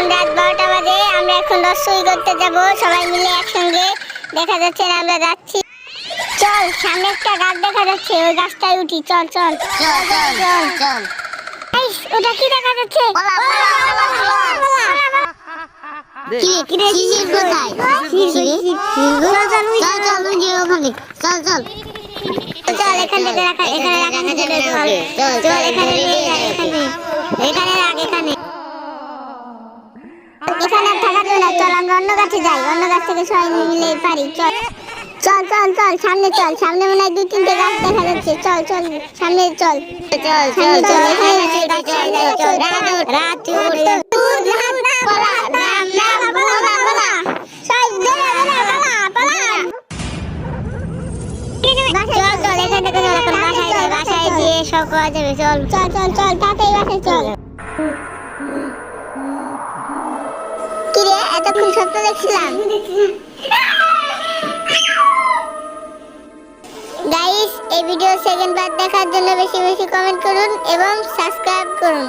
এখন রাত 12টা বাজে। আমরা এখন রসই করতে যাব সবাই মিলে একসঙ্গে। দেখা যাচ্ছে না আমরা যাচ্ছি। চল, সামনে একটা গাছ দেখা যাচ্ছে, ওই গাছটায় উঠি। চল চল চল চল চল চল আইস, ওটা কি দেখা যাচ্ছে? কিরে শিশির কোথায়? চল চল ওই যে ওখানে চল চল চল, এখান থেকে রাখা, এখানে রাখা যাবে। চল চল, এখানে নিয়ে যা, এখানে রাখ, এখানে এখানে আর থাকা যাবে না। চল আমরা অন্য গাছে যাই, অন্য গাছ থেকে সবাই মিলে পারি। চল চল চল চল, সামনে চল, সামনে মনে হয় 2-3টে গাছ দেখা যাচ্ছে। চল চল, সামনে চল চল চল চল রাত বাসায় গিয়ে সব করা যাবে। চল চল চল চল, তাড়াতাড়ি বাসায় চল। কিরে, এতক্ষণ স্বপ্ন দেখছিলাম। গাইস, এই ভিডিও সেকেন্ড পার্ট দেখার জন্য বেশি বেশি কমেন্ট করুন এবং সাবস্ক্রাইব করুন।